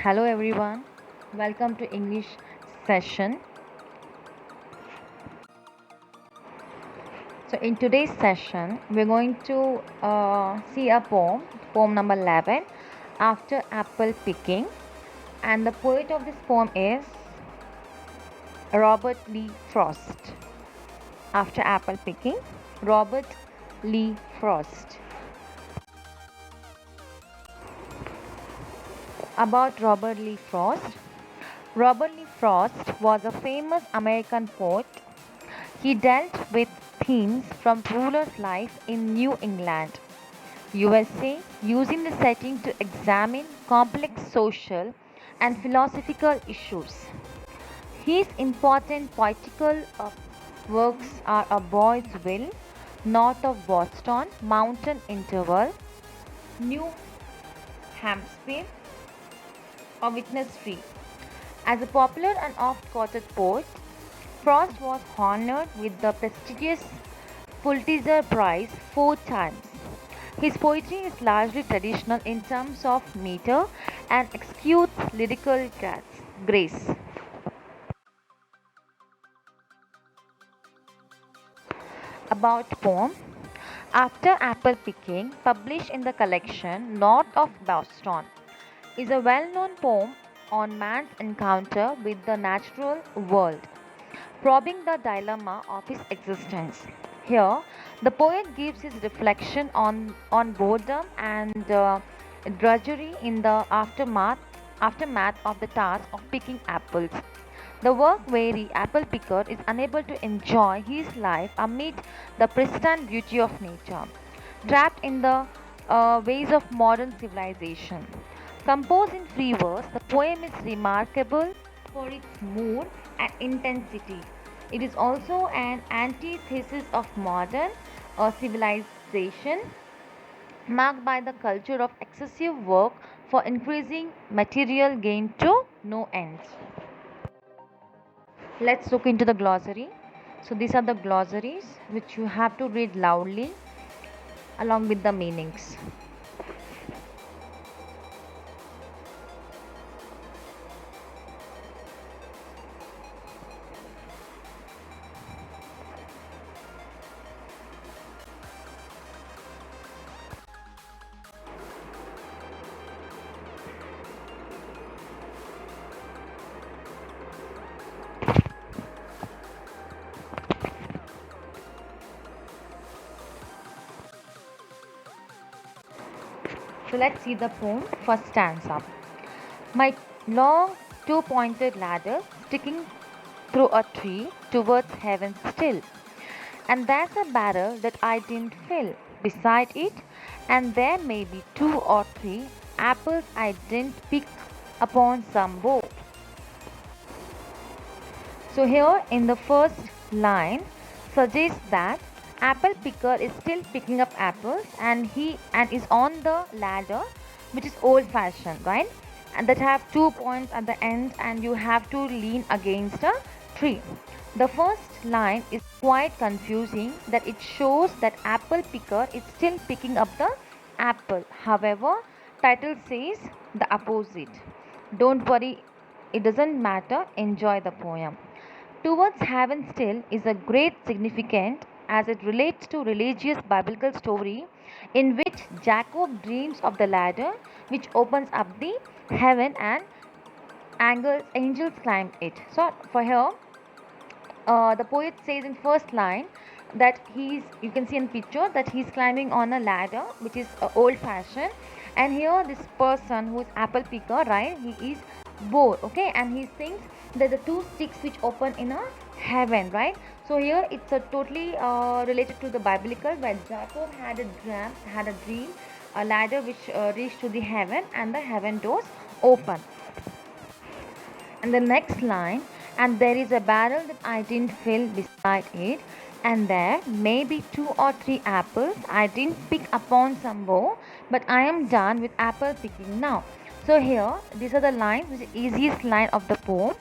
Hello everyone, welcome to English session. So in today's session, we're going to see a poem number 11, After Apple Picking, and the poet of this poem is Robert Lee Frost. After Apple Picking, Robert Lee Frost. About Robert Lee Frost. Robert Lee Frost was a famous American poet. He dealt with themes from ruler's life in New England, USA, using the setting to examine complex social and philosophical issues. His important poetical works are A Boy's Will, North of Boston, Mountain Interval, New Hampshire, or Witness Tree. As a popular and oft-quoted poet, Frost was honored with the prestigious Pulitzer Prize 4 times. His poetry is largely traditional in terms of meter and exudes lyrical grace. About poem. After Apple Picking, published in the collection North of Boston, is a well-known poem on man's encounter with the natural world, probing the dilemma of his existence. Here, the poet gives his reflection on boredom and drudgery in the aftermath of the task of picking apples. The work weary apple picker is unable to enjoy his life amid the pristine beauty of nature, trapped in the ways of modern civilization. Composed in free verse, the poem is remarkable for its mood and intensity. It is also an antithesis of modern civilization, marked by the culture of excessive work for increasing material gain to no end. Let's look into the glossary. So, these are the glossaries which you have to read loudly along with the meanings. So let's see the poem. First stanza. My long two-pointed ladder sticking through a tree towards heaven still. And there's a barrel that I didn't fill beside it, and there may be 2 or 3 apples I didn't pick upon some bough. So here in the first line suggests that apple picker is still picking up apples and is on the ladder, which is old fashioned, right? And that have 2 points at the end and you have to lean against a tree. The first line is quite confusing, that it shows that apple picker is still picking up the apple. However, title says the opposite. Don't worry, it doesn't matter, enjoy the poem. Towards Heaven Still is a great significance as it relates to religious biblical story in which Jacob dreams of the ladder which opens up the heaven and angels climb it. So for here, the poet says in first line that you can see in picture that he's climbing on a ladder which is old fashioned, and here this person who is apple picker, right, he is bored, okay, and he thinks that the 2 sticks which open in a heaven, right? So here it's a totally related to the biblical, where Jacob had a dream, a ladder which reached to the heaven and the heaven doors open. And the next line, and there is a barrel that I didn't fill beside it, and there may be 2 or 3 apples I didn't pick upon some bough, but I am done with apple picking now. So here, these are the lines, which is the easiest line of the poem,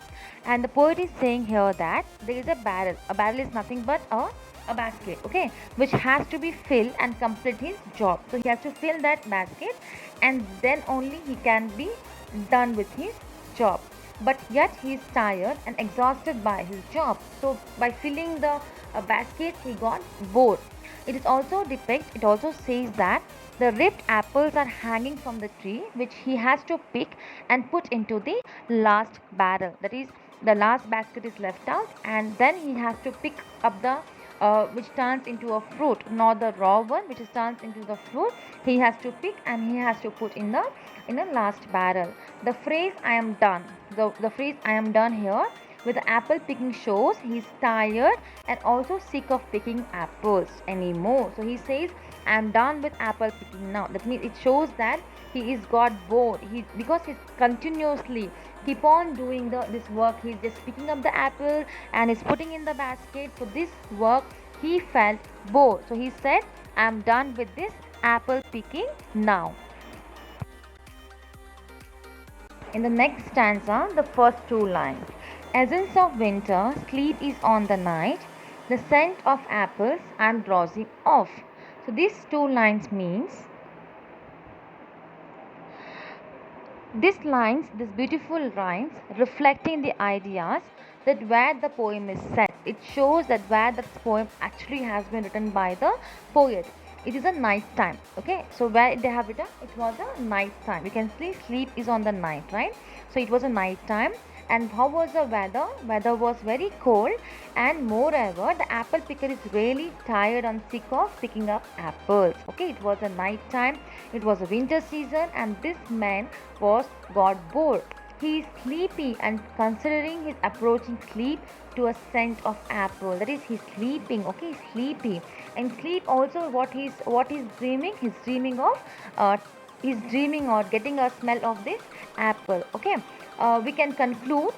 and the poet is saying here that there is a barrel. A barrel is nothing but a basket, okay, which has to be filled and complete his job. So he has to fill that basket, and then only he can be done with his job, but yet he is tired and exhausted by his job. So by filling the basket, he got bored. It also says that the ripped apples are hanging from the tree, which he has to pick and put into the last barrel. That is, the last basket is left out, and then he has to pick up the which turns into a fruit, not the raw one, which is turns into the fruit. He has to pick and he has to put in the last barrel. The phrase "I am done," the phrase "I am done" here with the apple picking shows he's tired and also sick of picking apples anymore. So he says, "I'm done with apple picking now." That means it shows that he is got bored. Because he's continuously keep on doing this work. He's just picking up the apple and is putting in the basket. For this work, he felt bored. So he said, "I'm done with this apple picking now." In the next stanza, the first two lines: essence of winter, sleep is on the night, the scent of apples I'm drowsing off. So these two lines means these beautiful lines reflecting the ideas that where the poem is set. It shows that where the poem actually has been written by the poet. It is a night time. Okay, so where they have written, it was a night time. You can see sleep is on the night, right? So it was a night time. And how was the weather? Weather was very cold, and moreover, the apple picker is really tired and sick of picking up apples. Okay, it was a night time. It was a winter season, and this man was got bored. He is sleepy and considering his approaching sleep to a scent of apple. That is, he's sleeping. Okay, he's sleepy. And sleep also, what he's dreaming. He's dreaming or getting a smell of this apple. Okay, we can conclude.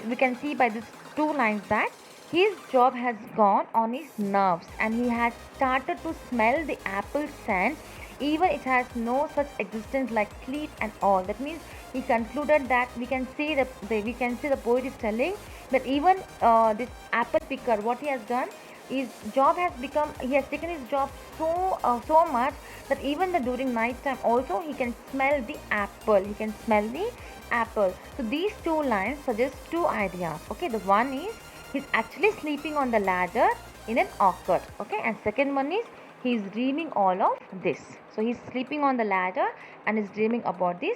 We can see by these two lines that his job has gone on his nerves, and he has started to smell the apple scent, even it has no such existence like sleep and all. That means he concluded that we can see the poet is telling that even this apple picker, what he has done, his job has become, he has taken his job so much that even the during night time also he can smell the apple. He can smell the apple. So these two lines suggest two ideas. Okay, the one is he's actually sleeping on the ladder in an orchard. Okay, and second one is he's dreaming all of this. So he's sleeping on the ladder and is dreaming about the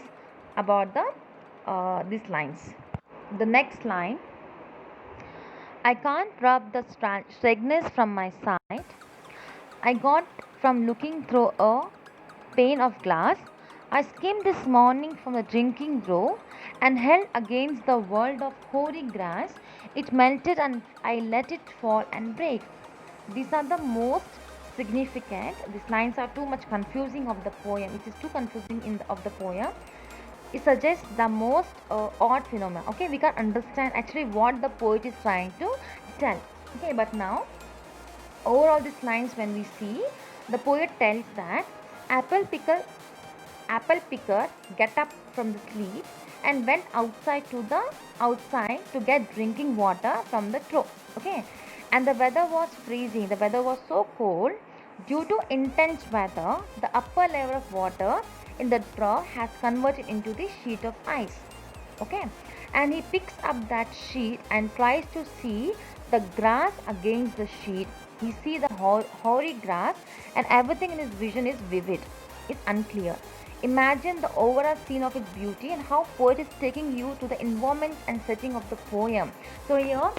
these lines. The next line: I can't rub the straightness from my sight. I got from looking through a pane of glass. I skimmed this morning from the drinking brook and held against the world of hoary grass. It melted and I let it fall and break. These are the most significant. These lines are too much confusing of the poem. It is too confusing of the poem. It suggests the most odd phenomena. Okay, we can understand actually what the poet is trying to tell. Okay, but now overall these lines when we see, the poet tells that apple picker apple picker get up from the sleep and went outside to get drinking water from the trough. Okay, and the weather was freezing. The weather was so cold. Due to intense weather, the upper level of water in the trough has converted into the sheet of ice. Okay, and he picks up that sheet and tries to see the grass against the sheet. He sees the hoary grass, and everything in his vision is vivid. It's unclear. Imagine the overall scene of its beauty and how poet is taking you to the environment and setting of the poem. So here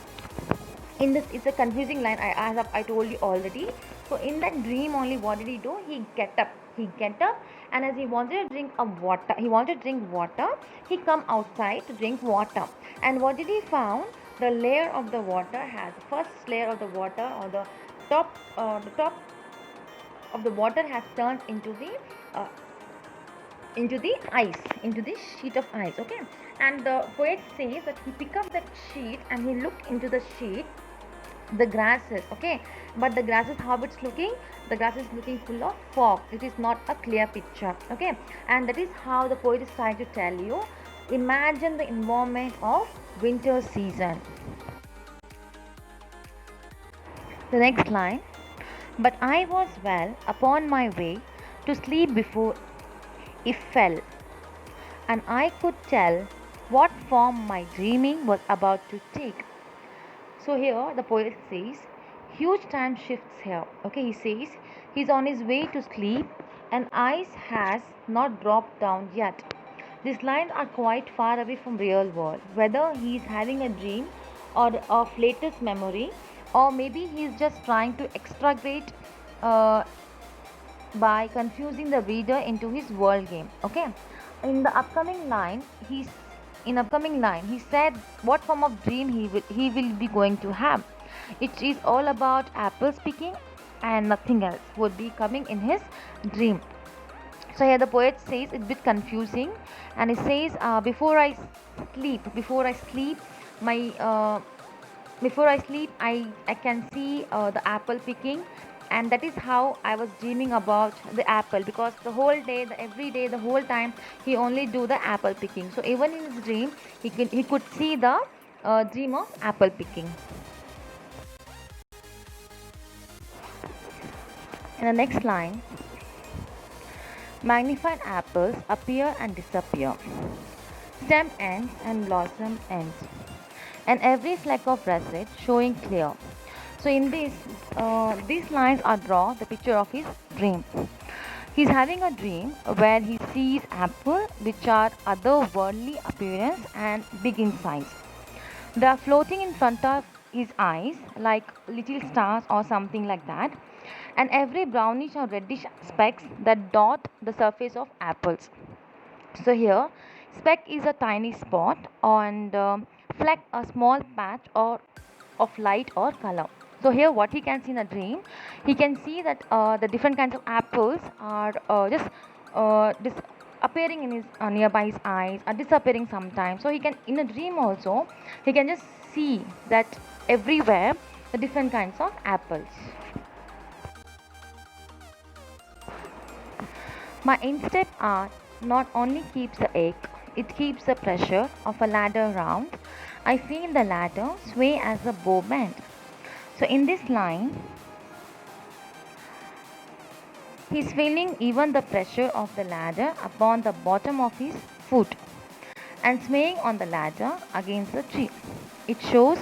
in this, it's a confusing line, as I told you already. So in that dream only, what did he do? He get up and as he wanted to drink water, he come outside to drink water. And what did he found? The layer of the water has first layer of the water, or the top of the water has turned uh, into the ice, into the sheet of ice. Okay, and the poet says that he picked up that sheet and he looked into the sheet, the grasses. Okay, but the grasses, how it's looking, the grass is looking full of fog. It is not a clear picture. Okay, and that is how the poet is trying to tell you, imagine the environment of winter season. The next line: but I was well upon my way to sleep before it fell. and I could tell what form my dreaming was about to take. So here the poet says, huge time shifts here. Okay, he says he's on his way to sleep and ice has not dropped down yet. These lines are quite far away from real world. Whether he's having a dream or of latest memory, or maybe he's just trying to extricate uh, by confusing the reader into his world game. Okay, in the upcoming line he said what form of dream he will be going to have. It is all about apple speaking and nothing else would be coming in his dream. So here the poet says it's a bit confusing, and he says before I sleep my before I sleep, I can see the apple picking, and that is how I was dreaming about the apple, because the whole day, every day, the whole time, he only do the apple picking. So even in his dream, he could see the dream of apple picking. In the next line, magnified apples appear and disappear, stem ends and blossom ends, and every fleck of russet showing clear. So in this, these lines are draw the picture of his dream. He's having a dream where he sees apple which are otherworldly appearance and big in size. They are floating in front of his eyes like little stars or something like that, and every brownish or reddish specks that dot the surface of apples. So here, speck is a tiny spot and fleck a small patch or of light or color. So here, what he can see in a dream, he can see that the different kinds of apples are just appearing in his nearby his eyes, or disappearing sometimes. So he can, in a dream also, he can just see that everywhere the different kinds of apples. My instep art not only keeps the ache, it keeps the pressure of a ladder round. I feel the ladder sway as a bow bend. So in this line, he's feeling even the pressure of the ladder upon the bottom of his foot and swaying on the ladder against the tree. It shows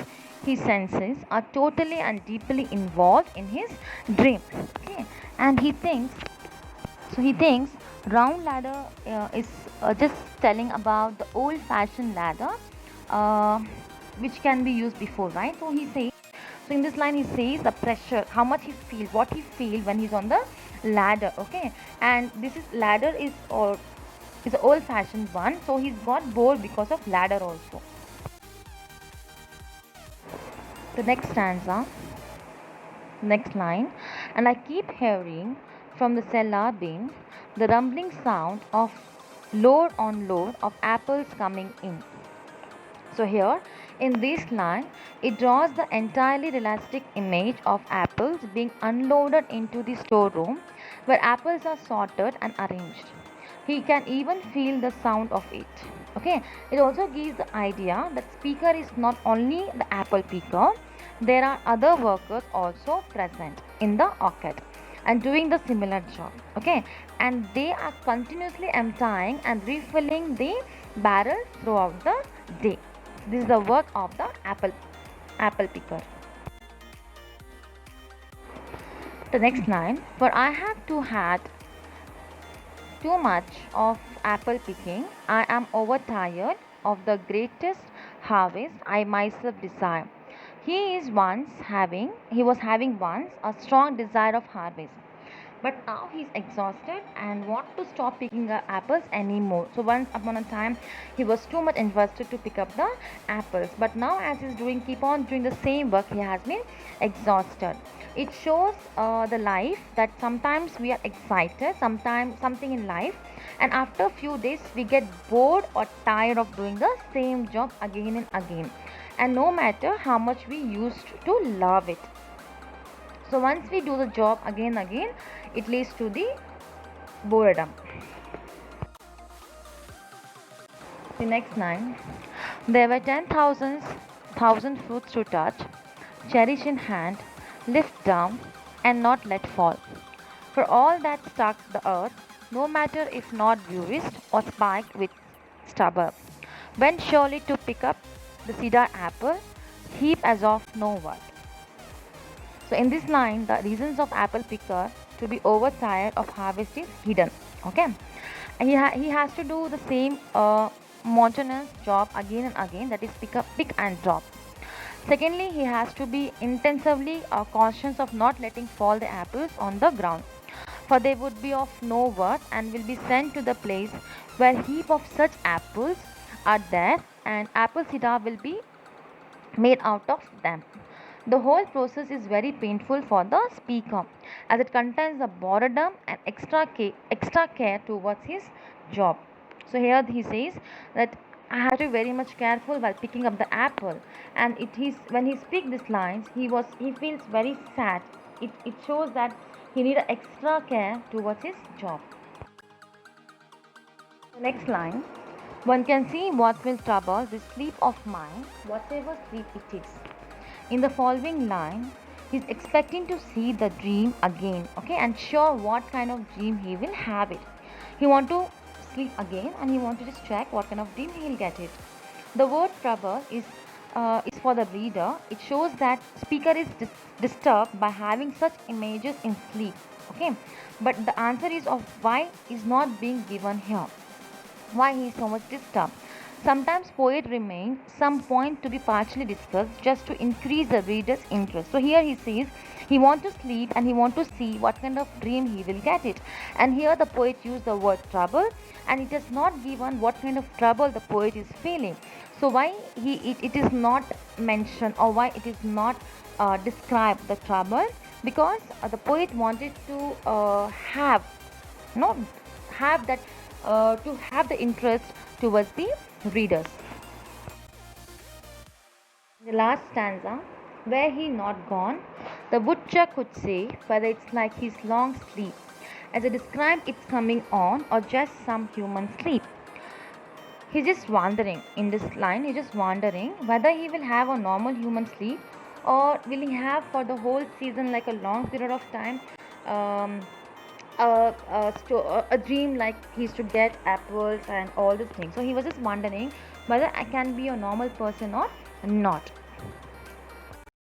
his senses are totally and deeply involved in his dream. Okay, and he thinks round ladder is just telling about the old fashioned ladder uh, which can be used before, right? So he says, so in this line he says the pressure, how much he feels, what he feels when he's on the ladder. Okay, and this is ladder is an old fashioned one, so he's got bored because of ladder also. The next stanza, next line, and I keep hearing from the cellar bin the rumbling sound of load on load of apples coming in. So here in this line, it draws the entirely realistic image of apples being unloaded into the storeroom where apples are sorted and arranged. He can even feel the sound of it. Okay, it also gives the idea that speaker is not only the apple picker, there are other workers also present in the orchard and doing the similar job. Okay, and they are continuously emptying and refilling the barrel throughout the day. This is the work of the apple picker. The next line, for I have had too much of apple picking. I am overtired of the greatest harvest I myself desire. He was having once a strong desire of harvest, but now he's exhausted and want to stop picking the apples anymore. So once upon a time he was too much interested to pick up the apples, but now as he's doing keep on doing the same work, he has been exhausted. It shows the life that sometimes we are excited, sometimes something in life, and after a few days we get bored or tired of doing the same job again and again, and no matter how much we used to love it. So once we do the job again and again, it leads to the boredom. The next line, there were 10,000 fruits to touch, cherish in hand, lift down, and not let fall. For all that struck the earth, no matter if not bruised or spiked with stubble. Went surely to pick up the cedar apple, heap as of no what. So in this line, the reasons of apple picker to be overtired of harvest is hidden. Okay, and he has to do the same monotonous job again and again, that is pick and drop. Secondly, he has to be intensively conscious of not letting fall the apples on the ground, for they would be of no worth and will be sent to the place where heap of such apples are there, and apple cider will be made out of them. The whole process is very painful for the speaker, as it contains the boredom and extra care towards his job. So here he says that I have to be very much careful while picking up the apple, and it is when he speaks these lines, he feels very sad. It shows that he needs extra care towards his job. The next line, one can see what will trouble the sleep of mine, whatever sleep it is. In the following line, he's expecting to see the dream again, okay, and sure what kind of dream he will have it. He want to sleep again and he want to just check what kind of dream he'll get it. The word trouble is for the reader. It shows that speaker is disturbed by having such images in sleep, okay, but the answer is of why is not being given here, why he is so much disturbed. Sometimes poet remain some point to be partially discussed just to increase the reader's interest. So here he says he want to sleep and he want to see what kind of dream he will get it. And here the poet used the word trouble, and it is not given what kind of trouble the poet is feeling. So why it is not mentioned, or why it is not described the trouble, because the poet wanted to have no have that to have the interest towards the readers. In the last stanza, were he not gone, the woodchuck could say whether it's like his long sleep, as I described its coming on, or just some human sleep. He's just wondering in this line, he's just wondering whether he will have a normal human sleep, or will he have for the whole season, like a long period of time, um, a dream like he's to get apples and all these things. So he was just wondering whether I can be a normal person or not.